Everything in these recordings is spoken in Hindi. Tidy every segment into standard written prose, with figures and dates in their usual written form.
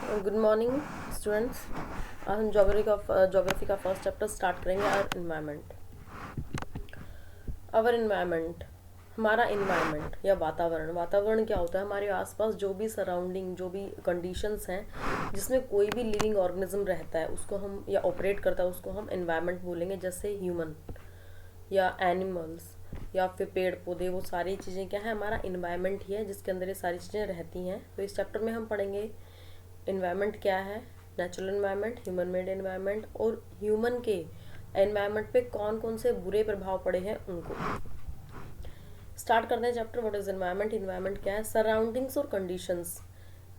Good morning students. आज हम ज्योग्राफी का फर्स्ट चैप्टर स्टार्ट करेंगे। आवर इन्वायरमेंट, हमारा इन्वायरमेंट या वातावरण क्या होता है? हमारे आसपास जो भी सराउंडिंग, जो भी कंडीशंस हैं जिसमें कोई भी लिविंग ऑर्गेनिज्म रहता है उसको हम या ऑपरेट करता है उसको हम इन्वायरमेंट बोलेंगे। जैसे ह्यूमन या एनिमल्स या फिर पेड़ पौधे, वो सारी चीज़ें क्या है? हमारा इन्वायरमेंट ही है जिसके अंदर ये सारी चीज़ें रहती हैं। तो इस चैप्टर में हम पढ़ेंगे इन्वायरमेंट क्या है, natural environment, human made environment और ह्यूमन के एनवायरनमेंट पे कौन कौन से बुरे प्रभाव पड़े हैं उनको। स्टार्ट करते हैं chapter. What is environment? Environment क्या है? सराउंडिंग्स और कंडीशंस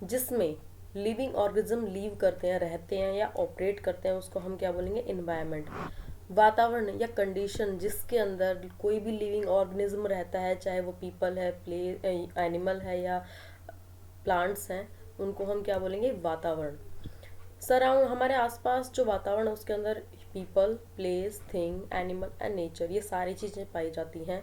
जिसमें लिविंग ऑर्गेनिज्म लीव करते हैं, रहते हैं या ऑपरेट करते हैं, उसको हम क्या बोलेंगे? इन्वायरमेंट। वातावरण या कंडीशन जिसके अंदर कोई भी लिविंग ऑर्गेनिज्म रहता है, चाहे वो पीपल है, एनिमल है या प्लांट्स हैं, उनको हम क्या बोलेंगे? वातावरण। सराउंड, हमारे आसपास जो वातावरण है उसके अंदर people, place, thing, animal and nature, ये सारी चीज़ें पाई जाती हैं।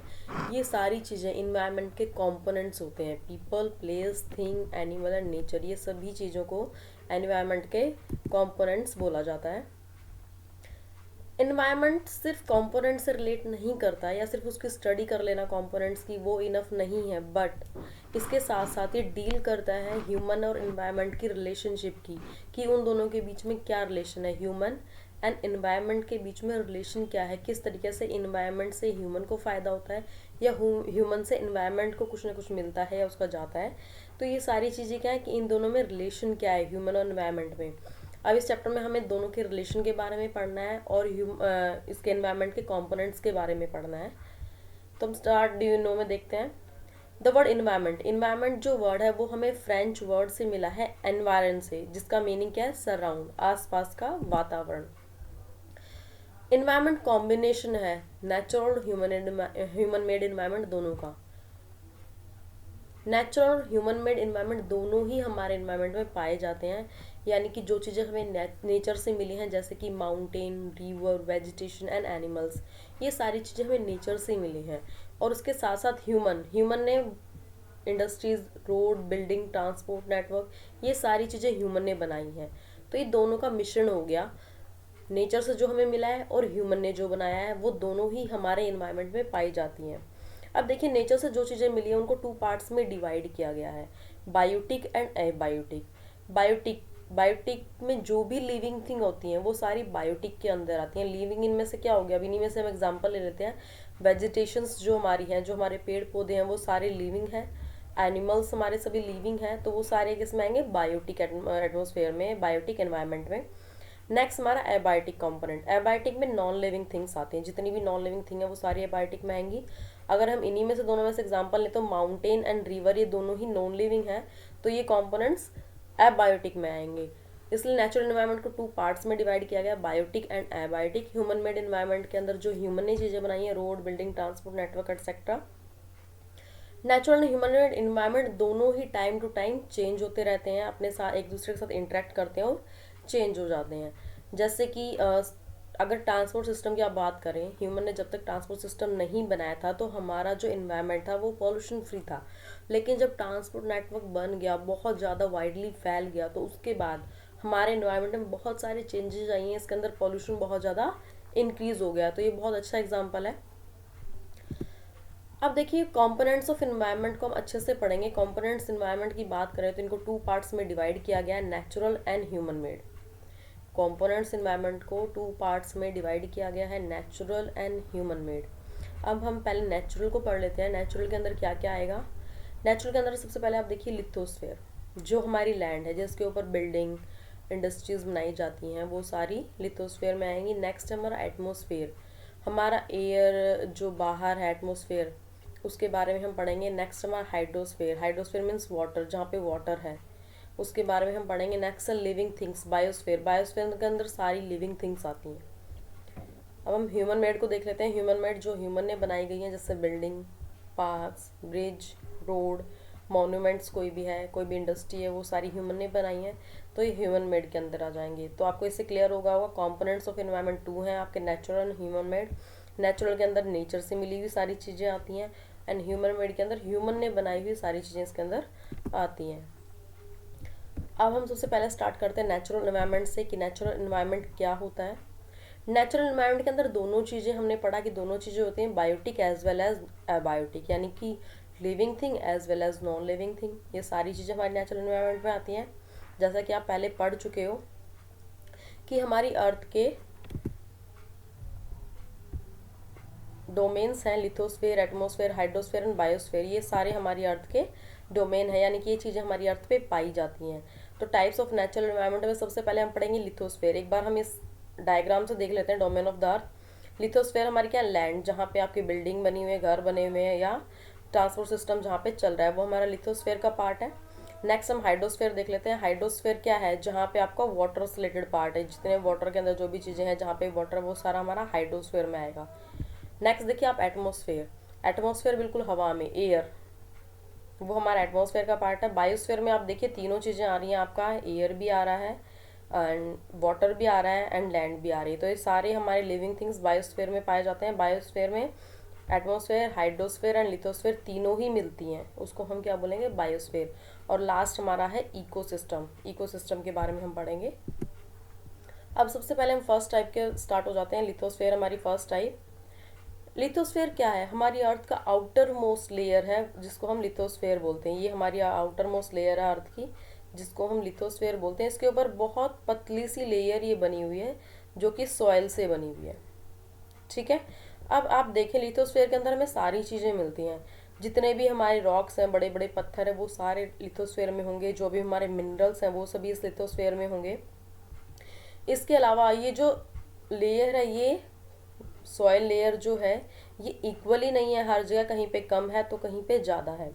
ये सारी चीज़ें इन्वायरमेंट के कंपोनेंट्स होते हैं। People, place, thing, animal and nature, ये सभी चीज़ों को एनवायरमेंट के कंपोनेंट्स बोला जाता है। इन्वायरमेंट सिर्फ कंपोनेंट से रिलेट नहीं करता या सिर्फ उसकी स्टडी कर लेना कंपोनेंट्स की वो इनफ नहीं है, बट इसके साथ साथ ये डील करता है ह्यूमन और इन्वायरमेंट की रिलेशनशिप की, कि उन दोनों के बीच में क्या रिलेशन है। ह्यूमन एंड इन्वायरमेंट के बीच में रिलेशन क्या है, किस तरीके से इन्वायरमेंट से ह्यूमन को फ़ायदा होता है या ह्यूमन से इन्वायरमेंट को कुछ ना कुछ मिलता है या उसका जाता है। तो ये सारी चीज़ें क्या है कि इन दोनों में रिलेशन क्या है ह्यूमन और इन्वायरमेंट में। अब इस चैप्टर में हमें दोनों के रिलेशन के बारे में पढ़ना है और इसके एनवायरनमेंट के कंपोनेंट्स के बारे में पढ़ना है। तो हम स्टार्ट डू यू नो में देखते हैं। द वर्ड इन्वायरमेंट, इन्वायरमेंट जो वर्ड है वो हमें फ्रेंच वर्ड से मिला है एनवायरन से, जिसका मीनिंग क्या है? सराउंड, आसपास का वातावरण। इन्वायरमेंट कॉम्बिनेशन है नेचुरल ह्यूमन मेड इन्वायरमेंट दोनों का। नेचुरल ह्यूमन मेड इन्वायरमेंट दोनों ही हमारे इन्वायरमेंट में पाए जाते हैं, यानी कि जो चीज़ें हमें नेचर से मिली हैं जैसे कि mountain, river, vegetation and animals, ये सारी चीज़ें हमें नेचर से मिली हैं। और उसके साथ साथ ह्यूमन ने industries, road, building, transport network, ये सारी चीज़ें ह्यूमन ने बनाई हैं। तो ये दोनों का मिश्रण हो गया, नेचर से जो हमें मिला है और ह्यूमन ने जो बनाया है, वो दोनों ही हमारे इन्वायरमेंट में पाई जाती हैं। अब देखिए, नेचर से जो चीज़ें मिली हैं उनको टू पार्ट्स में डिवाइड किया गया है, biotic and abiotic. Biotic biotic में जो भी लिविंग थिंग होती हैं वो सारी बायोटिक के अंदर आती हैं। लिविंग इनमें से क्या हो गया? अब इन्हीं में से हम एग्जांपल ले लेते हैं। वेजिटेशंस जो हमारी हैं, जो हमारे पेड़ पौधे हैं, वो सारे लिविंग हैं। एनिमल्स हमारे सभी लिविंग हैं, तो वो सारे किसमें आएंगे? बायोटिक एटमोसफेयर में, बायोटिक एनवायरनमेंट में। नेक्स्ट हमारा एबायोटिक कंपोनेंट। एबायोटिक में नॉन लिविंग थिंग्स आती हैं, जितनी भी नॉन लिविंग थिंग है वो सारी एबायोटिक में आएंगी। अगर हम इन्हीं में से दोनों में से एग्जांपल लें तो माउंटेन एंड रिवर, ये दोनों ही नॉन लिविंग है, तो ये कंपोनेंट्स एबायोटिक में आएंगे। इसलिए नेचुरल एनवायरनमेंट को टू पार्ट्स में डिवाइड किया गया, biotic and abiotic. Human made environment के अंदर जो ह्यूमन ने चीज़ें बनाई हैं, road, building, transport network etcetera. Natural and human made environment दोनों ही टाइम टू टाइम चेंज होते रहते हैं, अपने साथ एक दूसरे के साथ इंटरेक्ट करते हैं और चेंज हो जाते हैं। जैसे कि अगर ट्रांसपोर्ट सिस्टम की आप बात करें, ह्यूमन ने जब तक ट्रांसपोर्ट सिस्टम नहीं बनाया था तो हमारा जो इन्वायरमेंट था वो पॉल्यूशन फ्री था। लेकिन जब ट्रांसपोर्ट नेटवर्क बन गया, बहुत ज़्यादा वाइडली फैल गया, तो उसके बाद हमारे इन्वायरमेंट में बहुत सारे चेंजेस आई हैं। इसके अंदर पॉल्यूशन बहुत ज़्यादा इंक्रीज हो गया। तो ये बहुत अच्छा एग्जाम्पल है। अब देखिए, कंपोनेंट्स ऑफ इन्वायरमेंट को हम अच्छे से पढ़ेंगे। कंपोनेंट्स इन्वायरमेंट की बात करें तो इनको टू पार्ट्स में डिवाइड किया गया है, natural and human made. Components environment को टू पार्ट्स में डिवाइड किया गया है, नेचुरल एंड ह्यूमन मेड। अब हम पहले नेचुरल को पढ़ लेते हैं। नेचुरल के अंदर क्या क्या आएगा? नेचुरल के अंदर सबसे पहले आप देखिए लिथोस्फेयर, जो हमारी लैंड है जिसके ऊपर बिल्डिंग, इंडस्ट्रीज बनाई जाती हैं, वो सारी लिथोस्फेयर में आएंगी। नेक्स्ट हमारा एटमोसफेयर, हमारा एयर जो बाहर है एटमोसफेयर, उसके बारे में हम पढ़ेंगे। नेक्स्ट हमारा हाइड्रोस्फेयर, हाइड्रोस्फेयर मीन्स वाटर, जहाँ पे वाटर है, उसके बारे में हम पढ़ेंगे। Next living things, biosphere, biosphere के अंदर सारी लिविंग थिंग्स आती हैं। अब हम ह्यूमन मेड को देख लेते हैं। ह्यूमन मेड जो ह्यूमन ने बनाई गई है, जैसे building, parks, bridge, road, monuments, कोई भी है, कोई भी इंडस्ट्री है, वो सारी ह्यूमन ने बनाई है, तो ये ह्यूमन मेड के अंदर आ जाएंगे। तो आपको इससे क्लियर होगा कंपोनेंट्स ऑफ एनवायरनमेंट टू हैं आपके, natural and human made. Natural के अंदर नेचर से मिली हुई सारी चीज़ें आती हैं, एंड ह्यूमन मेड के अंदर ह्यूमन ने बनाई हुई सारी चीज़ें इसके अंदर आती हैं। अब हम सबसे पहले स्टार्ट करते हैं नेचुरल एनवायरनमेंट से कि नेचुरल एनवायरनमेंट क्या होता है। नेचुरल एनवायरनमेंट के अंदर दोनों चीज़ें हमने पढ़ा कि दोनों चीज़ें होती हैं, biotic as well as abiotic, यानी कि living thing as well as non living thing. ये सारी चीज़ें हमारे नेचुरल एनवायरनमेंट में आती हैं। जैसा कि आप पहले पढ़ चुके हो कि हमारी अर्थ के डोमेन्स हैं, lithosphere, atmosphere, hydrosphere and biosphere. ये सारे हमारी अर्थ के डोमेन है, यानी कि ये चीज़ें हमारी अर्थ पे पाई जाती हैं। तो टाइप्स ऑफ नेचुरल एनवायरनमेंट में सबसे पहले हम पढ़ेंगे लिथोस्फेयर। एक बार हम इस डायग्राम से देख लेते हैं domain of the earth. Lithosphere हमारी क्या, लैंड, जहाँ पे आपकी बिल्डिंग बनी हुई है, घर बने हुए हैं, या ट्रांसपोर्ट सिस्टम जहाँ पे चल रहा है, वो हमारा लिथोस्फेयर का पार्ट है। नेक्स्ट हम हाइड्रोस्फेयर देख लेते हैं। हाइड्रोस्फेयर क्या है, जहाँ पे आपका वाटर से रिलेटेड पार्ट है, जितने वाटर के अंदर जो भी चीज़ें हैं जहाँ पे वाटर, वो सारा हमारा हाइड्रोस्फेयर में आएगा। नेक्स्ट देखिए आप एटमॉस्फेयर। एटमॉस्फेयर बिल्कुल हवा में, एयर, वो हमारा एटमॉस्फेयर का पार्ट है। बायोस्फेयर में आप देखिए तीनों चीज़ें आ रही हैं, आपका एयर भी आ रहा है एंड वाटर भी आ रहा है एंड लैंड भी आ रही है। तो ये सारे हमारे लिविंग थिंग्स बायोस्फेयर में पाए जाते हैं। बायोस्फेयर में एटमॉस्फेयर, हाइड्रोस्फेयर एंड लिथोस्फेयर तीनों ही मिलती हैं, उसको हम क्या बोलेंगे, बायोस्फेयर। और लास्ट हमारा है इकोसिस्टम। इकोसिस्टम के बारे में हम पढ़ेंगे। अब सबसे पहले हम फर्स्ट टाइप के स्टार्ट हो जाते हैं। लिथोस्फेयर हमारी फर्स्ट टाइप। लिथोस्फेयर क्या है, हमारी अर्थ का आउटर मोस्ट लेयर है, जिसको हम लिथोस्फेयर बोलते हैं। ये हमारी आउटर मोस्ट लेयर है अर्थ की, जिसको हम लिथोस्फेयर बोलते हैं। इसके ऊपर बहुत पतली सी लेयर ये बनी हुई है, जो कि सॉइल से बनी हुई है। ठीक है। अब आप देखें लिथोस्फेयर के अंदर हमें सारी चीज़ें मिलती हैं। जितने भी हमारे रॉक्स हैं, बड़े बड़े पत्थर हैं, वो सारे लिथोस्फेयर में होंगे। जो भी हमारे मिनरल्स हैं वो सभी इस लिथोस्फेयर में होंगे। इसके अलावा ये जो लेयर है, ये सॉइल लेयर जो है, ये इक्वली नहीं है हर जगह, कहीं पे कम है तो कहीं पे ज़्यादा है।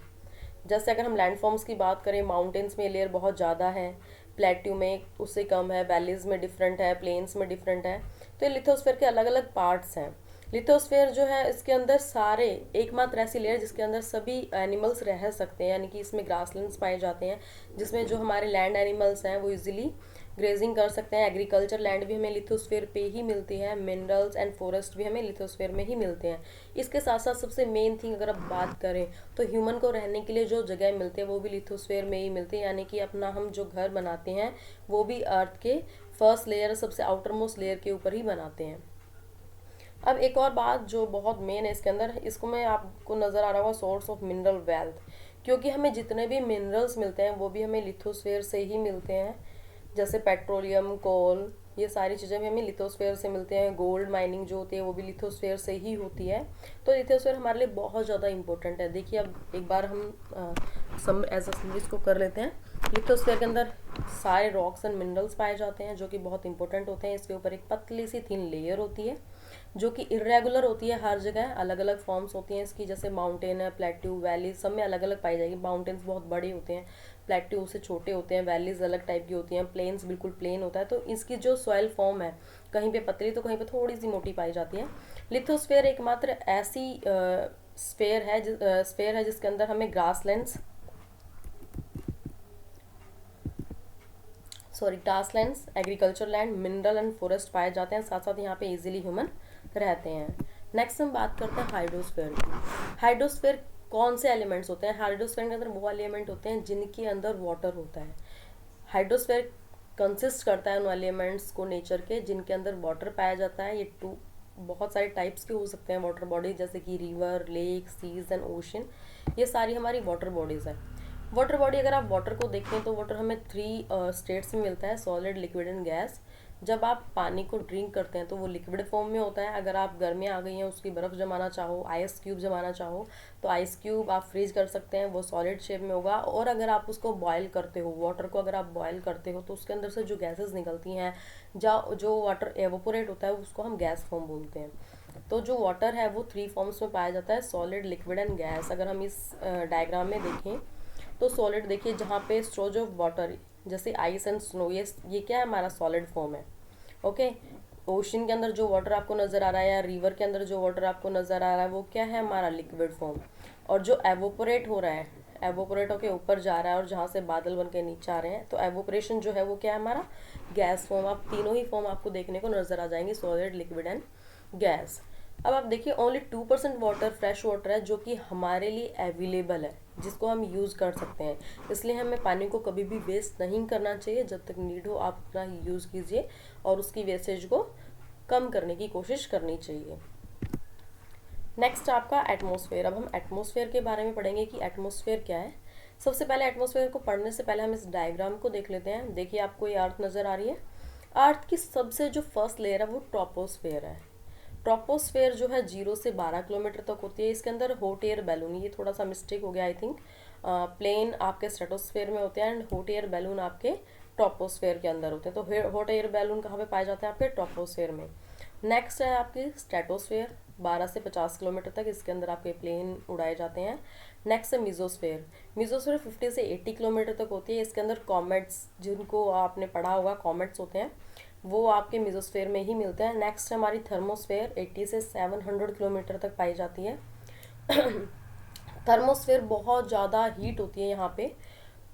जैसे अगर हम लैंडफॉर्म्स की बात करें, माउंटेन्स में लेयर बहुत ज़्यादा है, प्लेट्यू में उससे कम है, वैलीज में डिफरेंट है, प्लेन्स में डिफरेंट है। तो ये लिथोस्फेयर के अलग अलग पार्ट्स हैं। लिथोस्फेयर जो है, इसके अंदर सारे, एकमात्र ऐसी लेयर जिसके अंदर सभी एनिमल्स रह सकते हैं, यानी कि इसमें ग्रासलैंड्स पाए जाते हैं, जिसमें जो हमारे लैंड एनिमल्स हैं वो इजीली ग्रेजिंग कर सकते हैं। एग्रीकल्चर लैंड भी हमें लिथोस्फेयर पे ही मिलती है। मिनरल्स एंड फॉरेस्ट भी हमें लिथोस्फेयर में ही मिलते हैं। इसके साथ साथ सबसे मेन थिंग अगर आप बात करें तो ह्यूमन को रहने के लिए जो जगह मिलती है वो भी लिथोस्फेयर में ही मिलती है, यानी कि अपना हम जो घर बनाते हैं वो भी अर्थ के फर्स्ट लेयर, सबसे आउटर मोस्ट लेयर के ऊपर ही बनाते हैं। अब एक और बात जो बहुत मेन है इसके अंदर, इसको में आपको नज़र आ रहा होगा सोर्स ऑफ मिनरल वेल्थ, क्योंकि हमें जितने भी मिनरल्स मिलते हैं वो भी हमें लिथोस्फेयर से ही मिलते हैं। जैसे पेट्रोलियम, कोल, ये सारी चीज़ें भी हमें लिथोस्फेयर से मिलते हैं। गोल्ड माइनिंग जो होती है वो भी लिथोस्फेयर से ही होती है। तो लिथोस्फेयर हमारे लिए बहुत ज़्यादा इंपॉर्टेंट है। देखिए अब एक बार हम सम एज अ समरी इसको कर लेते हैं। लिथोस्फेयर के अंदर सारे रॉक्स एंड मिनरल्स पाए जाते हैं, जो कि बहुत इंपॉर्टेंट होते हैं। इसके ऊपर एक पतली सी थिन लेयर होती है, जो कि इरेगुलर होती है, हर जगह अलग अलग फॉर्म्स होती हैं इसकी। जैसे माउंटेन है, प्लेट्यू, वैली, सब में अलग अलग पाई जाएगी। माउंटेन्स बहुत बड़े होते हैं, प्लेट्यू से छोटे होते हैं, वैलीज अलग टाइप की होती हैं, प्लेन्स बिल्कुल प्लेन होता है। तो इसकी जो सॉइल फॉर्म है, कहीं पे पतली तो कहीं पे थोड़ी सी मोटी पाई जाती है। लिथोस्फेयर एकमात्र ऐसी स्फेयर है जिसके अंदर हमें ग्रासलैंड्स, टासलैंड्स, agriculture land, mineral and forest पाए जाते हैं। साथ साथ यहाँ पे इजीली ह्यूमन रहते हैं। नेक्स्ट हम बात करते हैं हाइड्रोस्फेयर की। हाइड्रोस्फेयर कौन से एलिमेंट्स होते हैं? हाइड्रोस्फेयर के अंदर वो एलिमेंट होते हैं जिनके अंदर वाटर होता है। हाइड्रोस्फेयर कंसिस्ट करता है उन एलिमेंट्स को नेचर के जिनके अंदर वाटर पाया जाता है। ये बहुत सारे टाइप्स के हो सकते हैं वाटर बॉडीज, जैसे कि river, lake, seas and ocean. ये सारी हमारी वाटर बॉडीज़ है। वाटर बॉडी, अगर आप वाटर को देखें तो वाटर हमें 3 स्टेट्स में मिलता है, सॉलिड, लिक्विड एंड गैस। जब आप पानी को ड्रिंक करते हैं तो वो लिक्विड फॉर्म में होता है। अगर आप गर्मियाँ आ गई हैं, उसकी बर्फ़ जमाना चाहो, आइस क्यूब जमाना चाहो, तो आइस क्यूब आप फ्रीज कर सकते हैं, वो सॉलिड शेप में होगा। और अगर आप उसको बॉयल करते हो, वाटर को अगर आप बॉयल करते हो, तो उसके अंदर से जो गैसेस निकलती हैं, जो वाटर एवोपोरेट होता है, उसको हम गैस फॉर्म बोलते हैं। तो जो वाटर है वो 3 फॉर्म्स में पाया जाता है, सॉलिड, लिक्विड एंड गैस। अगर हम इस डायग्राम में देखें तो सॉलिड देखिए, जहाँ पे स्ट्रोज ऑफ वाटर जैसे आइस एंड स्नो, ये क्या है, हमारा सॉलिड फॉर्म है। ओके। ओशन के अंदर जो वाटर आपको नज़र आ रहा है या रिवर के अंदर जो वाटर आपको नज़र आ रहा है, वो क्या है, हमारा लिक्विड फॉर्म। और जो एवोपोरेट हो रहा है, एवोपोरेट होके ऊपर जा रहा है और जहाँ से बादल बन के नीचे आ रहे हैं, तो एवोपरेशन जो है वो क्या है, हमारा गैस फॉर्म। आप तीनों ही फॉर्म आपको देखने को नज़र आ जाएंगे, सॉलिड, लिक्विड एंड गैस। अब आप देखिए ओनली 2% वाटर फ्रेश वाटर है जो कि हमारे लिए अवेलेबल है, जिसको हम यूज़ कर सकते हैं। इसलिए हमें पानी को कभी भी वेस्ट नहीं करना चाहिए। जब तक नीड हो आप अपना यूज़ कीजिए और उसकी वेस्टेज को कम करने की कोशिश करनी चाहिए। नेक्स्ट आपका एटमॉस्फेयर। अब हम एटमॉस्फेयर के बारे में पढ़ेंगे कि एटमॉस्फेयर क्या है। सबसे पहले एटमॉस्फेयर को पढ़ने से पहले हम इस डायग्राम को देख लेते हैं। देखिए आपको ये अर्थ नज़र आ रही है। अर्थ की सबसे जो फर्स्ट लेयर है वो ट्रोपोस्फेयर है। ट्रोपोस्फेयर जो है 0 से 12 किलोमीटर तक होती है। इसके अंदर हॉट एयर बैलून, ये थोड़ा सा मिस्टेक हो गया आई थिंक, प्लेन आपके स्ट्रेटोस्फेयर में होते हैं एंड हॉट एयर बैलून आपके ट्रोपोस्फेयर के अंदर होते हैं। तो हॉट एयर बैलून कहाँ पे पाए जाते हैं? आपके ट्रोपोस्फेयर में। नेक्स्ट है आपकी स्ट्रेटोस्फेयर, 12 से 50 किलोमीटर तक इसके अंदर आपके प्लेन उड़ाए जाते हैं। नेक्स्ट है मीजोस्फेयर। मीजोस्फेयर 50 से 80 किलोमीटर तक होती है। इसके अंदर कॉमेट्स, जिनको आपने पढ़ा होगा, कॉमेट्स होते हैं, वो आपके मीजोस्फेयर में ही मिलते हैं। नेक्स्ट हमारी थर्मोस्फेयर 80 से 700 किलोमीटर तक पाई जाती है। थर्मोस्फेयर बहुत ज़्यादा हीट होती है यहाँ पे,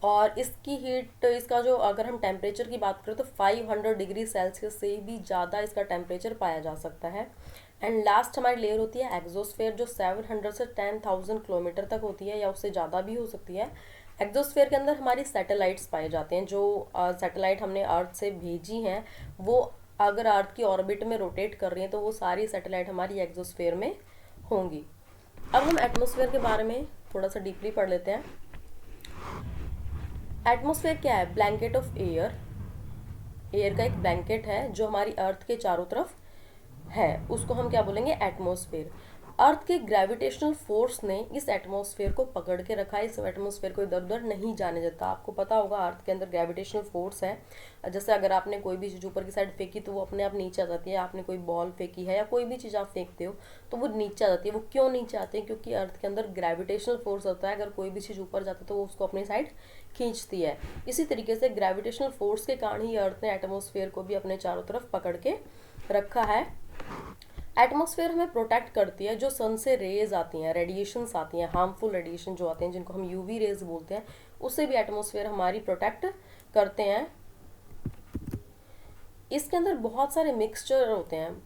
और इसकी हीट, इसका जो अगर हम टेम्परेचर की बात करें तो 500 डिग्री सेल्सियस से भी ज़्यादा इसका टेम्परेचर पाया जा सकता है। एंड लास्ट हमारी लेयर होती है एग्जोस्फेयर, जो 700 से 10,000 किलोमीटर तक होती है या उससे ज़्यादा भी हो सकती है। एग्जोस्फेयर के अंदर हमारी सैटेलाइट्स पाए जाते हैं। जो सैटेलाइट हमने अर्थ से भेजी हैं, वो अगर अर्थ की ऑर्बिट में रोटेट कर रही हैं तो वो सारी सैटेलाइट हमारी एग्जोस्फेयर में होंगी। अब हम एटमॉस्फेयर के बारे में थोड़ा सा डीपली पढ़ लेते हैं। एटमॉस्फेयर क्या है? Blanket of air. एयर का एक ब्लैंकेट है जो हमारी अर्थ के चारों तरफ है, उसको हम क्या बोलेंगे? एटमॉस्फेयर। अर्थ के ग्रेविटेशनल फोर्स ने इस एटमॉस्फेयर को पकड़ के रखा है। इस एटमॉस्फेयर को इधर उधर नहीं जाने देता। आपको पता होगा अर्थ के अंदर ग्रेविटेशनल फोर्स है। जैसे अगर आपने कोई भी चीज़ ऊपर की साइड फेंकी तो वो अपने आप नीचे आ जाती है। आपने कोई बॉल फेंकी है या कोई भी चीज़ आप फेंकते हो तो वो नीचे आ जाती है। वो क्यों नीचे आती है? क्योंकि अर्थ के अंदर ग्रेविटेशनल फोर्स होता है। अगर कोई भी चीज़ ऊपर जाती है तो वो उसको अपनी साइड खींचती है। इसी तरीके से ग्रेविटेशनल फोर्स के कारण ही अर्थ ने एटमॉस्फेयर को भी अपने चारों तरफ पकड़ के रखा है। एटमॉस्फेयर हमें प्रोटेक्ट करती है। जो सन से रेज आती हैं, रेडिएशंस आती हैं, हार्मफुल रेडिएशन जो आते हैं, जिनको हम यूवी रेज बोलते हैं, उससे भी एटमॉस्फेयर हमारी प्रोटेक्ट करते हैं। इसके अंदर बहुत सारे मिक्सचर होते हैं,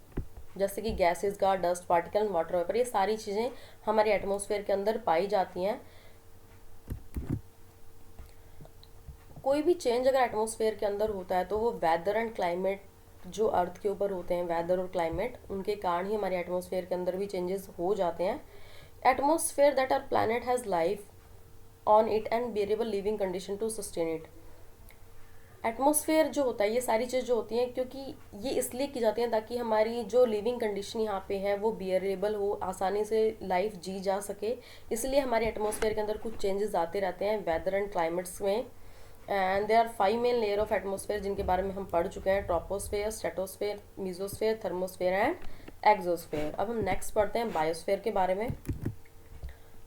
जैसे कि गैसेस का, डस्ट पार्टिकल, वाटर वेपर, ये सारी चीज़ें हमारे एटमॉस्फेयर के अंदर पाई जाती हैं। कोई भी चेंज अगर एटमॉस्फेयर के अंदर होता है तो वो वेदर एंड क्लाइमेट, जो अर्थ के ऊपर होते हैं वेदर और क्लाइमेट, उनके कारण ही हमारे एटमॉस्फेयर के अंदर भी चेंजेस हो जाते हैं। Atmosphere that our planet has life on it and bearable living condition to sustain it. Atmosphere जो होता है, ये सारी चीज़ जो होती हैं, क्योंकि ये इसलिए की जाती हैं ताकि हमारी जो लिविंग कंडीशन यहाँ पे है वो बियरेबल हो, आसानी से लाइफ जी जा सके। इसलिए हमारे एटमॉस्फेयर के अंदर कुछ चेंजेस आते रहते हैं वेदर एंड क्लाइमेट्स में। And there are 5 main layer of atmosphere जिनके बारे में हम पढ़ चुके हैं: troposphere, stratosphere, mesosphere, thermosphere and exosphere. अब हम नेक्स्ट पढ़ते हैं बायोस्फेयर के बारे में।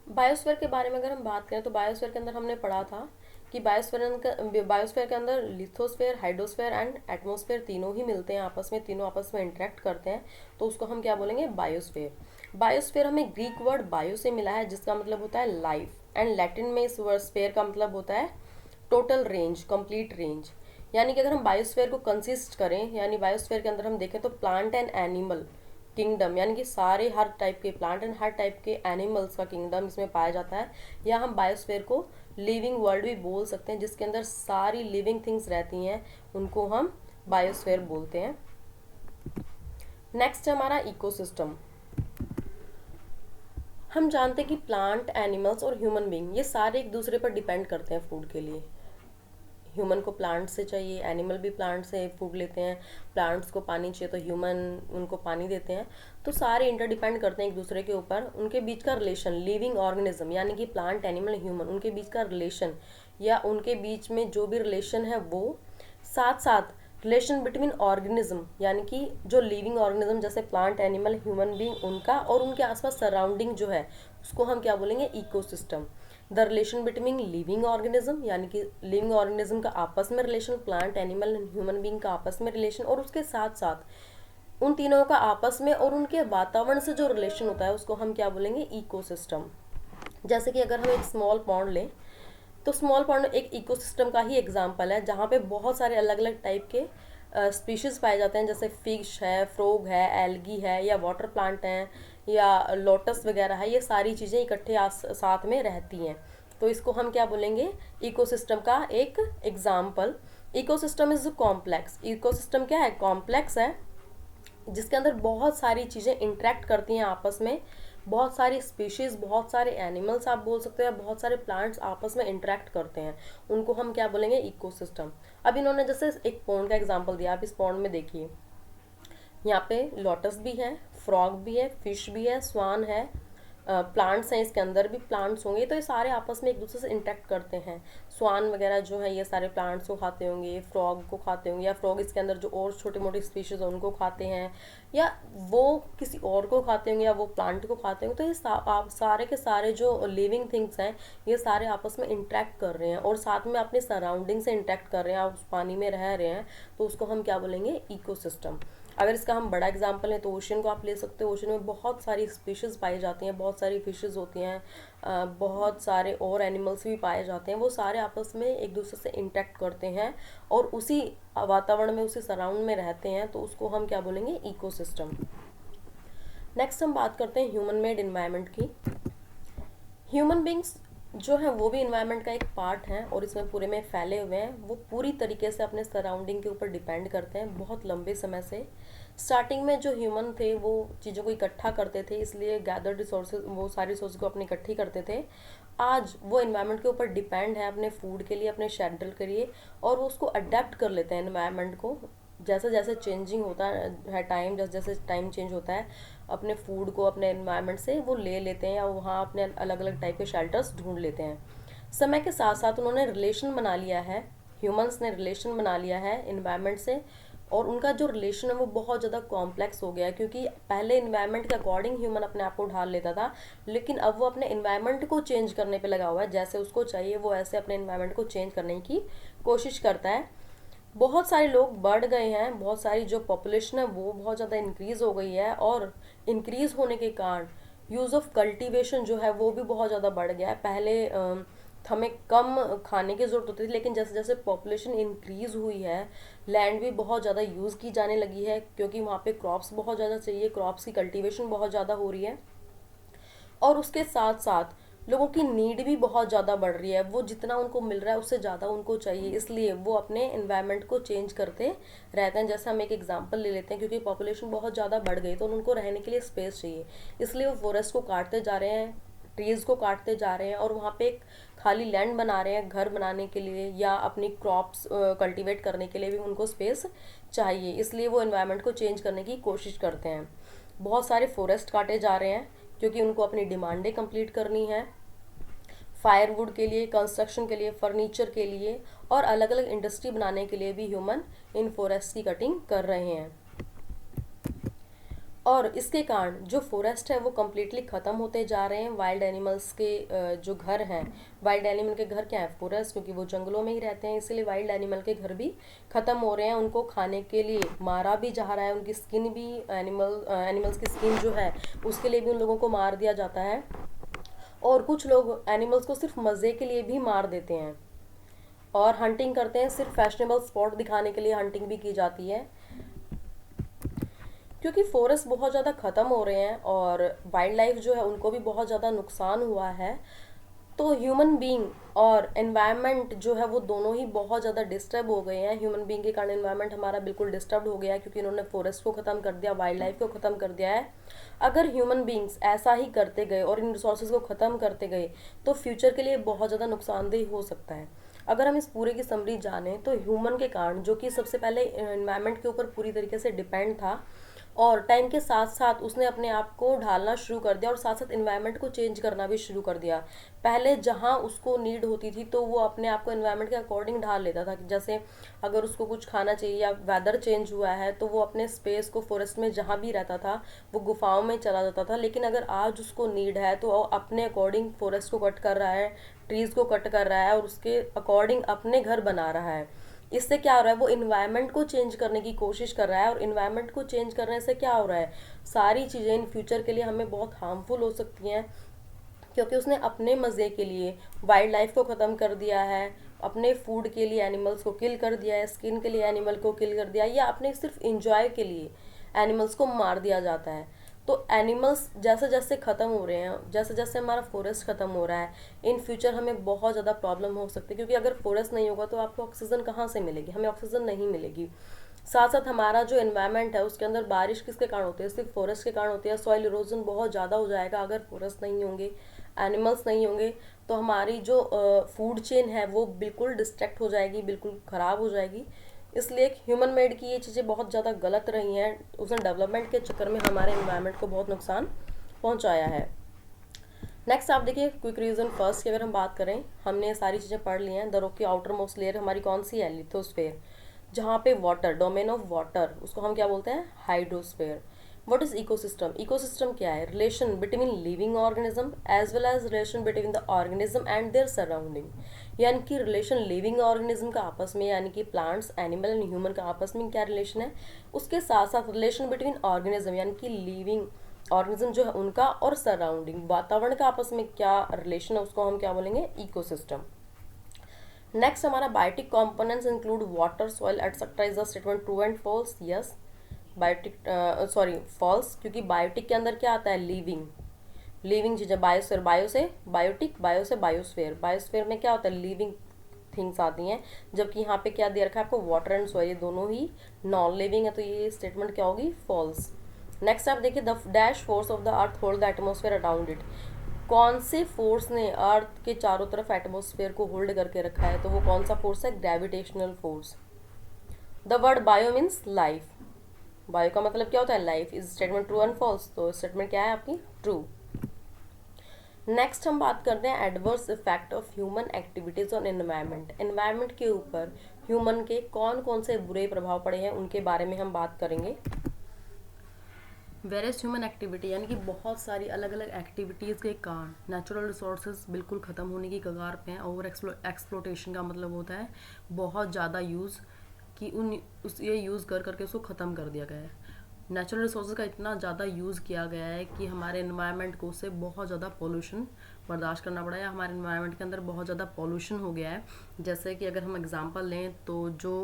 बायोस्फेयर के बारे में अगर हम बात करें तो बायोस्फेयर के अंदर हमने पढ़ा था कि बायोस्फेयर के अंदर लिथोस्फेयर, हाइड्रोस्फेयर एंड एटमॉस्फेयर तीनों ही मिलते हैं आपस में, तीनों आपस में इंटरेक्ट करते हैं, तो उसको हम क्या बोलेंगे? बायोस्फेयर। बायोस्फेयर हमें ग्रीक वर्ड बायो से मिला है जिसका मतलब होता है लाइफ, एंड लैटिन में इस वर्ड स्फेयर का मतलब होता है टोटल रेंज, कंप्लीट रेंज। यानी कि अगर हम बायोस्फेयर को कंसिस्ट करें, यानी बायोस्फेयर के अंदर हम देखें तो प्लांट एंड एनिमल किंगडम, यानी कि सारे हर टाइप के प्लांट एंड हर टाइप के एनिमल्स का किंगडम इसमें पाया जाता है। या हम बायोस्फेयर को लिविंग वर्ल्ड भी बोल सकते हैं, जिसके अंदर सारी लिविंग थिंग्स रहती हैं, उनको हम बायोस्फेयर बोलते हैं। नेक्स्ट है हमारा इकोसिस्टम। हम जानते हैं कि प्लांट, एनिमल्स और ह्यूमन बीइंग ये सारे एक दूसरे पर डिपेंड करते हैं फूड के लिए। ह्यूमन को प्लांट से चाहिए, एनिमल भी प्लांट से फूड लेते हैं, प्लांट्स को पानी चाहिए तो ह्यूमन उनको पानी देते हैं। तो सारे इंटरडिपेंड करते हैं एक दूसरे के ऊपर। उनके बीच का रिलेशन, लिविंग ऑर्गेनिज्म यानी कि प्लांट, एनिमल, ह्यूमन, उनके बीच का रिलेशन या उनके बीच में जो भी रिलेशन है वो, साथ साथ रिलेशन बिटवीन ऑर्गेनिज्म यानी कि जो लिविंग ऑर्गेनिज्म जैसे प्लांट, एनिमल, ह्यूमन बीइंग, उनका और उनके आसपास सराउंडिंग जो है उसको हम क्या बोलेंगे? Ecosystem. The relation between living organism यानी कि लिविंग ऑर्गेनिज्म का आपस में relation, plant, animal, human being का आपस में रिलेशन, और उसके साथ साथ उन तीनों का आपस में और उनके वातावरण से जो रिलेशन होता है उसको हम क्या बोलेंगे? इकोसिस्टम। जैसे कि अगर हम एक स्मॉल पॉन्ड लें तो स्मॉल पॉन्ड एक इकोसिस्टम का ही एग्जाम्पल है, जहाँ पे बहुत सारे अलग अलग टाइप के स्पीशीज़ पाए जाते हैं, जैसे फिश है, फ्रॉग है, एल्गी है, या वाटर प्लांट हैं, या लोटस वगैरह है, ये सारी चीज़ें इकट्ठे साथ में रहती हैं। तो इसको हम क्या बोलेंगे, इकोसिस्टम का एक example. Ecosystem is complex. Ecosystem क्या है, कॉम्प्लेक्स है, जिसके अंदर बहुत सारी चीज़ें इंटरेक्ट करती हैं आपस में। बहुत सारी स्पीशीज़, बहुत सारे एनिमल्स आप बोल सकते हैं, बहुत सारे प्लांट्स आपस में इंटरेक्ट करते हैं, उनको हम क्या बोलेंगे, इकोसिस्टम। अब इन्होंने जैसे एक पॉन्ड का एग्जांपल दिया, आप इस पॉन्ड में देखिए, यहाँ पे लोटस भी है, फ्रॉग भी है, फिश भी है, स्वान है, प्लांट्स हैं, इसके अंदर भी प्लांट्स होंगे, तो ये सारे आपस में एक दूसरे से इंटरेक्ट करते हैं। स्वान वगैरह जो है ये सारे प्लांट्स को खाते होंगे, फ्रॉग को खाते होंगे, या फ्रॉग इसके अंदर जो और छोटी मोटी स्पीशीज हैं उनको खाते हैं, या वो किसी और को खाते होंगे, या वो प्लांट को खाते होंगे। तो ये सारे के सारे जो लिविंग थिंग्स हैं ये सारे आपस में इंटरेक्ट कर रहे हैं, और साथ में अपने सराउंडिंग से इंटरेक्ट कर रहे हैं, आप उस पानी में रह रहे हैं, तो उसको हम क्या बोलेंगे, इकोसिस्टम। अगर इसका हम बड़ा एग्जांपल है तो ओशन को आप ले सकते हो। ओशन में बहुत सारी स्पीशीज़ पाई जाती हैं, बहुत सारी फिशेज़ होती हैं, बहुत सारे और एनिमल्स भी पाए जाते हैं, वो सारे आपस में एक दूसरे से इंटरेक्ट करते हैं और उसी वातावरण में, उसी सराउंड में रहते हैं, तो उसको हम क्या बोलेंगे, इकोसिस्टम। नेक्स्ट हम बात करते हैं ह्यूमन मेड इन्वायरमेंट की। ह्यूमन बींग्स जो है वो भी इन्वायरमेंट का एक पार्ट है, और इसमें पूरे में फैले हुए हैं। वो पूरी तरीके से अपने सराउंडिंग के ऊपर डिपेंड करते हैं बहुत लंबे समय से। स्टार्टिंग में जो ह्यूमन थे वो चीज़ों को इकट्ठा करते थे, इसलिए गैदर्ड रिसोर्सेज, वो सारी रिसोर्स को अपने इकट्ठी करते थे। आज वो इन्वायरमेंट के ऊपर डिपेंड है अपने फूड के लिए, अपने शेल्टर के लिए, और वो उसको अडेप्ट कर लेते हैं इन्वायरमेंट को। जैसे जैसे चेंजिंग होता है टाइम, जैसे जैसे टाइम चेंज होता है, अपने फूड को अपने एनवायरनमेंट से वो ले लेते हैं, या वहाँ अपने अलग अलग टाइप के शेल्टर्स ढूंढ लेते हैं। समय के साथ साथ उन्होंने रिलेशन बना लिया है, ह्यूमंस ने रिलेशन बना लिया है इन्वायरमेंट से, और उनका जो रिलेशन है वो बहुत ज़्यादा कॉम्प्लेक्स हो गया है, क्योंकि पहले इन्वायरमेंट के अकॉर्डिंग ह्यूमन अपने आप को ढाल लेता था, लेकिन अब वो अपने इन्वायरमेंट को चेंज करने पे लगा हुआ है। जैसे उसको चाहिए वो ऐसे अपने इन्वायरमेंट को चेंज करने की कोशिश करता है। बहुत सारे लोग बढ़ गए हैं, बहुत सारी जो पॉपुलेशन है वो बहुत ज़्यादा इंक्रीज़ हो गई है, और इंक्रीज़ होने के कारण यूज़ ऑफ कल्टीवेशन जो है वो भी बहुत ज़्यादा बढ़ गया है। पहले हमें कम खाने की ज़रूरत होती थी, लेकिन जैसे जैसे पॉपुलेशन इंक्रीज़ हुई है, लैंड भी बहुत ज़्यादा यूज़ की जाने लगी है, क्योंकि वहाँ पे क्रॉप्स बहुत ज़्यादा चाहिए, क्रॉप्स की कल्टीवेशन बहुत ज़्यादा हो रही है, और उसके साथ साथ लोगों की नीड भी बहुत ज़्यादा बढ़ रही है। वो जितना उनको मिल रहा है उससे ज़्यादा उनको चाहिए, इसलिए वो अपने इन्वायरमेंट को चेंज करते रहते हैं। जैसे हम एक एग्जांपल ले लेते हैं, क्योंकि पॉपुलेशन बहुत ज़्यादा बढ़ गई तो उनको रहने के लिए स्पेस चाहिए, इसलिए वो फॉरेस्ट को काटते जा रहे हैं, ट्रीज़ को काटते जा रहे हैं, और वहाँ पे एक खाली लैंड बना रहे हैं घर बनाने के लिए, या अपनी क्रॉप्स कल्टीवेट करने के लिए भी उनको स्पेस चाहिए, इसलिए वो इन्वायरमेंट को चेंज करने की कोशिश करते हैं। बहुत सारे फॉरेस्ट काटे जा रहे हैं, क्योंकि उनको अपनी डिमांडें कंप्लीट करनी है, फायरवुड के लिए, कंस्ट्रक्शन के लिए, फर्नीचर के लिए, और अलग अलग इंडस्ट्री बनाने के लिए भी ह्यूमन इन फॉरेस्ट की कटिंग कर रहे हैं। और इसके कारण जो फॉरेस्ट है वो कम्प्लीटली ख़त्म होते जा रहे हैं। वाइल्ड एनिमल्स के जो घर हैं, वाइल्ड एनिमल के घर क्या है, फॉरेस्ट, क्योंकि वो जंगलों में ही रहते हैं, इसलिए वाइल्ड एनिमल के घर भी ख़त्म हो रहे हैं। उनको खाने के लिए मारा भी जा रहा है, उनकी स्किन भी, एनिमल्स की स्किन जो है उसके लिए भी उन लोगों को मार दिया जाता है, और कुछ लोग एनिमल्स को सिर्फ मज़े के लिए भी मार देते हैं, और हंटिंग करते हैं, सिर्फ फैशनेबल स्पॉट दिखाने के लिए हंटिंग भी की जाती है। क्योंकि फॉरेस्ट बहुत ज़्यादा ख़त्म हो रहे हैं और वाइल्ड लाइफ जो है उनको भी बहुत ज़्यादा नुकसान हुआ है, तो ह्यूमन बीइंग और एनवायरनमेंट जो है वो दोनों ही बहुत ज़्यादा डिस्टर्ब हो गए हैं। ह्यूमन बीइंग के कारण एनवायरनमेंट हमारा बिल्कुल डिस्टर्ब हो गया है, क्योंकि इन्होंने फॉरेस्ट को ख़त्म कर दिया, वाइल्ड लाइफ को ख़त्म कर दिया है। अगर ह्यूमन बीइंग्स ऐसा ही करते गए और इन रिसोर्सेज को ख़त्म करते गए तो फ्यूचर के लिए बहुत ज़्यादा नुकसानदेह हो सकता है। अगर हम इस पूरे की समरी जानें तो ह्यूमन के कारण, जो कि सबसे पहले एनवायरनमेंट के ऊपर पूरी तरीके से डिपेंड था, और टाइम के साथ साथ उसने अपने आप को ढालना शुरू कर दिया, और साथ साथ इन्वायरमेंट को चेंज करना भी शुरू कर दिया। पहले जहाँ उसको नीड होती थी तो वो अपने आप को इन्वायरमेंट के अकॉर्डिंग ढाल लेता था, कि जैसे अगर उसको कुछ खाना चाहिए या वेदर चेंज हुआ है तो वो अपने स्पेस को, फॉरेस्ट में जहाँ भी रहता था वो गुफाओं में चला जाता था। लेकिन अगर आज उसको नीड है तो वो अपने अकॉर्डिंग फॉरेस्ट को कट कर रहा है, ट्रीज़ को कट कर रहा है, और उसके अकॉर्डिंग अपने घर बना रहा है। इससे क्या हो रहा है, वो इन्वायरमेंट को चेंज करने की कोशिश कर रहा है, और इन्वायरमेंट को चेंज करने से क्या हो रहा है, सारी चीज़ें इन फ्यूचर के लिए हमें बहुत हार्मफुल हो सकती हैं, क्योंकि उसने अपने मज़े के लिए वाइल्ड लाइफ को ख़त्म कर दिया है, अपने फूड के लिए एनिमल्स को किल कर दिया है, स्किन के लिए एनिमल को किल कर दिया, या अपने सिर्फ इंजॉय के लिए एनिमल्स को मार दिया जाता है। तो एनिमल्स जैसे जैसे ख़त्म हो रहे हैं, जैसे जैसे हमारा फॉरेस्ट ख़त्म हो रहा है, इन फ्यूचर हमें बहुत ज़्यादा प्रॉब्लम हो सकती है, क्योंकि अगर फॉरेस्ट नहीं होगा तो आपको ऑक्सीजन कहाँ से मिलेगी, हमें ऑक्सीजन नहीं मिलेगी। साथ साथ हमारा जो एनवायरनमेंट है उसके अंदर बारिश किसके कारण होती है, सिर्फ फॉरेस्ट के कारण होती है। सॉइल इरोजन बहुत ज़्यादा हो जाएगा अगर फॉरेस्ट नहीं होंगे, एनिमल्स नहीं होंगे, तो हमारी जो फूड चेन है वो बिल्कुल डिस्ट्रैक्ट हो जाएगी, बिल्कुल ख़राब हो जाएगी। इसलिए ह्यूमन मेड की ये चीज़ें बहुत ज़्यादा गलत रही हैं, उसने डेवलपमेंट के चक्कर में हमारे एनवायरनमेंट को बहुत नुकसान पहुंचाया है। नेक्स्ट आप देखिए क्विक रीजन फर्स्ट की अगर हम बात करें, हमने सारी चीज़ें पढ़ ली हैं। द रॉक की आउटर मोस्ट लेयर हमारी कौन सी है, लिथोस्फेयर, जहाँ पे वाटर, डोमेन ऑफ वाटर, उसको हम क्या बोलते हैं, hydrosphere. What is ecosystem, ecosystem क्या है, relation between living organism as well as relation between the organism and their surrounding, यानी कि रिलेशन लिविंग ऑर्गेनिज्म का आपस में, यानी कि प्लांट्स, एनिमल एंड ह्यूमन का आपस में क्या रिलेशन है, उसके साथ साथ रिलेशन बिटवीन ऑर्गेनिज्म यानी कि लिविंग ऑर्गेनिज्म जो है उनका और सराउंडिंग वातावरण का आपस में क्या रिलेशन है, उसको हम क्या बोलेंगे, इकोसिस्टम। नेक्स्ट हमारा biotic components include water, soil etcetera. Is the statement true and false, yes. Biotic sorry false, क्योंकि बायोटिक के अंदर क्या आता है, लिविंग, लिविंग चीज़ें, बायोस्फीयर, बायो से बायोटिक, बायो से बायोस्फीयर, बायोस्फीयर में क्या होता है, लिविंग थिंग्स आती हैं, जबकि यहाँ पे क्या दे रखा है आपको, वाटर एंड सॉइल, ये दोनों ही नॉन लिविंग है, तो ये स्टेटमेंट क्या होगी, फॉल्स। नेक्स्ट आप देखिए, the dash force of the earth hold the atmosphere around it, कौन से फोर्स ने अर्थ के चारों तरफ एटमोसफेयर को होल्ड करके रखा है, तो वो कौन सा फोर्स है, gravitational force. The word bio means life, bio का मतलब क्या होता है, life. Is statement true and false, तो स्टेटमेंट क्या है आपकी, ट्रू। नेक्स्ट हम बात करते हैं adverse effect of human activities on environment, environment के ऊपर ह्यूमन के कौन कौन से बुरे प्रभाव पड़े हैं उनके बारे में हम बात करेंगे। वेरियस ह्यूमन एक्टिविटी, यानी कि बहुत सारी अलग अलग एक्टिविटीज़ के कारण नेचुरल रिसोर्सेज बिल्कुल ख़त्म होने की कगार पे हैं। ओवर एक्सप्लोटेशन का मतलब होता है बहुत ज़्यादा यूज़, कि ये यूज़ कर करके उसको ख़त्म कर दिया गया है। नेचुरल रिसोर्सेज का इतना ज़्यादा यूज़ किया गया है कि हमारे एनवायरनमेंट को उससे बहुत ज़्यादा पोल्यूशन बर्दाश्त करना पड़ा है। हमारे एनवायरनमेंट के अंदर बहुत ज़्यादा पोल्यूशन हो गया है। जैसे कि अगर हम एग्जांपल लें तो जो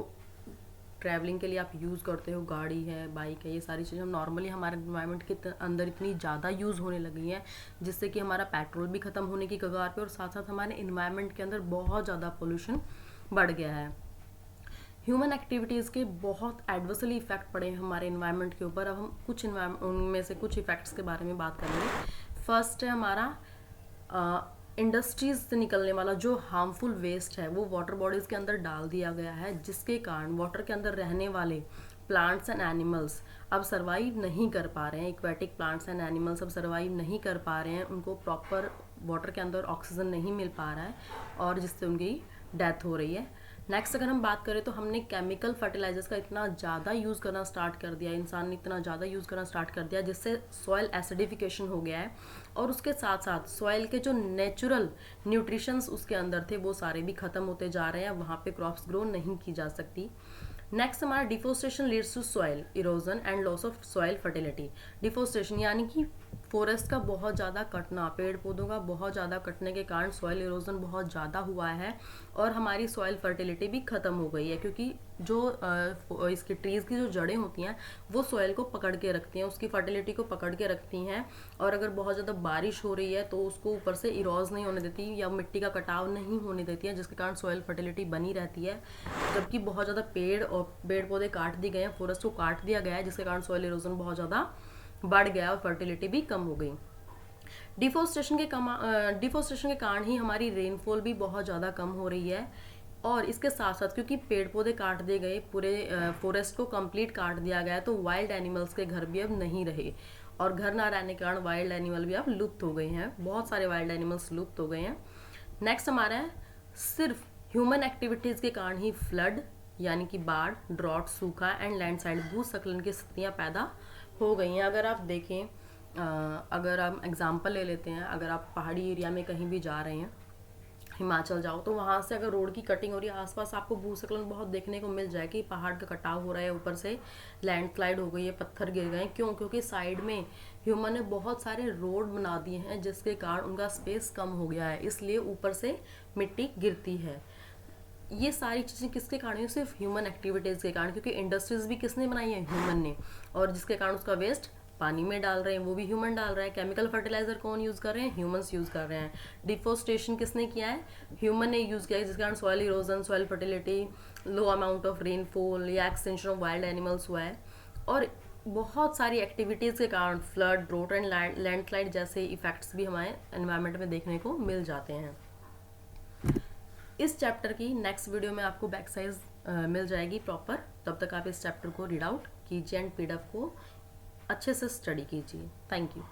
ट्रैवलिंग के लिए आप यूज़ करते हो, गाड़ी है, बाइक है, ये सारी चीज़ें हम नॉर्मली हमारे एनवायरनमेंट के अंदर इतनी ज़्यादा यूज़ होने लगी हैं जिससे कि हमारा पेट्रोल भी ख़त्म होने की कगार पे, और साथ साथ हमारे एनवायरनमेंट के अंदर बहुत ज़्यादा पोल्यूशन बढ़ गया है। ह्यूमन एक्टिविटीज़ के बहुत एडवर्सली इफेक्ट पड़े हैं हमारे एनवायरनमेंट के ऊपर। अब हम कुछ उनमें से कुछ इफेक्ट्स के बारे में बात करेंगे। फर्स्ट है हमारा इंडस्ट्रीज से निकलने वाला जो हार्मफुल वेस्ट है वो वाटर बॉडीज़ के अंदर डाल दिया गया है, जिसके कारण वाटर के अंदर रहने वाले प्लांट्स एंड एनिमल्स अब सर्वाइव नहीं कर पा रहे हैं। इक्वेटिक प्लांट्स एंड एनिमल्स अब सर्वाइव नहीं कर पा रहे हैं, उनको प्रॉपर वाटर के अंदर ऑक्सीजन नहीं मिल पा रहा है और जिससे उनकी डेथ हो रही है। नेक्स्ट अगर हम बात करें तो हमने केमिकल फर्टिलाइजर्स का इतना ज़्यादा यूज़ करना स्टार्ट कर दिया, इंसान ने इतना ज़्यादा यूज़ करना स्टार्ट कर दिया जिससे सॉइल एसिडिफिकेशन हो गया है, और उसके साथ साथ सॉइल के जो नेचुरल न्यूट्रिशंस उसके अंदर थे वो सारे भी ख़त्म होते जा रहे हैं, वहाँ पे क्रॉप्स ग्रो नहीं की जा सकती। नेक्स्ट हमारा deforestation leads to soil erosion and loss of soil fertility. Deforestation यानी कि फॉरेस्ट का बहुत ज़्यादा कटना, पेड़ पौधों का बहुत ज़्यादा कटने के कारण सॉइल इरोजन बहुत ज़्यादा हुआ है और हमारी सॉइल फर्टिलिटी भी ख़त्म हो गई है, क्योंकि जो इसकी ट्रीज़ की जो जड़ें होती हैं वो सॉइल को पकड़ के रखती हैं, उसकी फर्टिलिटी को पकड़ के रखती हैं, और अगर बहुत ज़्यादा बारिश हो रही है तो उसको ऊपर से इरोज नहीं होने देती या मिट्टी का कटाव नहीं होने देती है, जिसके कारण सॉइल फर्टिलिटी बनी रहती है। जबकि बहुत ज़्यादा पेड़ पौधे काट दिए गए हैं, फॉरेस्ट को काट दिया गया है, जिसके कारण सॉइल इरोजन बहुत ज़्यादा बढ़ गया और फर्टिलिटी भी कम हो गई। डिफोरेस्टेशन के कारण ही हमारी रेनफॉल भी बहुत ज़्यादा कम हो रही है, और इसके साथ साथ क्योंकि पेड़ पौधे काट दिए गए, पूरे फॉरेस्ट को कंप्लीट काट दिया गया, तो वाइल्ड एनिमल्स के घर भी अब नहीं रहे, और घर ना रहने के कारण वाइल्ड एनिमल भी अब लुप्त हो गए हैं, बहुत सारे वाइल्ड एनिमल्स लुप्त हो गए हैं। नेक्स्ट हमारा है सिर्फ ह्यूमन एक्टिविटीज़ के कारण ही फ्लड यानी कि बाढ़, ड्रॉट, सूखा एंड लैंडस्लाइड, भूस्खलन की स्थितियाँ पैदा हो गई हैं। अगर आप देखें, अगर हम एग्जांपल ले लेते हैं, अगर आप पहाड़ी एरिया में कहीं भी जा रहे हैं, हिमाचल जाओ, तो वहाँ से अगर रोड की कटिंग हो रही है, आसपास आपको भूस्खलन बहुत देखने को मिल जाए कि पहाड़ का कटाव हो रहा है, ऊपर से लैंडस्लाइड हो गई है, पत्थर गिर गए। क्यों? क्योंकि साइड में ह्यूमन ने बहुत सारे रोड बना दिए हैं जिसके कारण उनका स्पेस कम हो गया है, इसलिए ऊपर से मिट्टी गिरती है। ये सारी चीज़ें किसके कारण हुई? सिर्फ ह्यूमन एक्टिविटीज़ के कारण, क्योंकि इंडस्ट्रीज भी किसने बनाई है? ह्यूमन ने। और जिसके कारण उसका वेस्ट पानी में डाल रहे हैं, वो भी ह्यूमन डाल रहा है। केमिकल फर्टिलाइजर कौन यूज़ कर रहे हैं? ह्यूमंस यूज़ कर रहे हैं। डिफोरेस्टेशन किसने किया है? ह्यूमन ने यूज़ किया है, जिसके कारण soil erosion, soil fertility, low amount of rainfall या एक्सटेंशन ऑफ वाइल्ड एनिमल्स हुआ है। और बहुत सारी एक्टिविटीज़ के कारण फ्लड, ड्रोट एंड लैंडस्लाइड जैसे इफेक्ट्स भी हमारे एनवायरनमेंट में देखने को मिल जाते हैं। इस चैप्टर की नेक्स्ट वीडियो में आपको बैक साइज मिल जाएगी प्रॉपर। तब तक आप इस चैप्टर को रीड आउट कीजिए एंड पीडीएफ को अच्छे से स्टडी कीजिए। Thank you.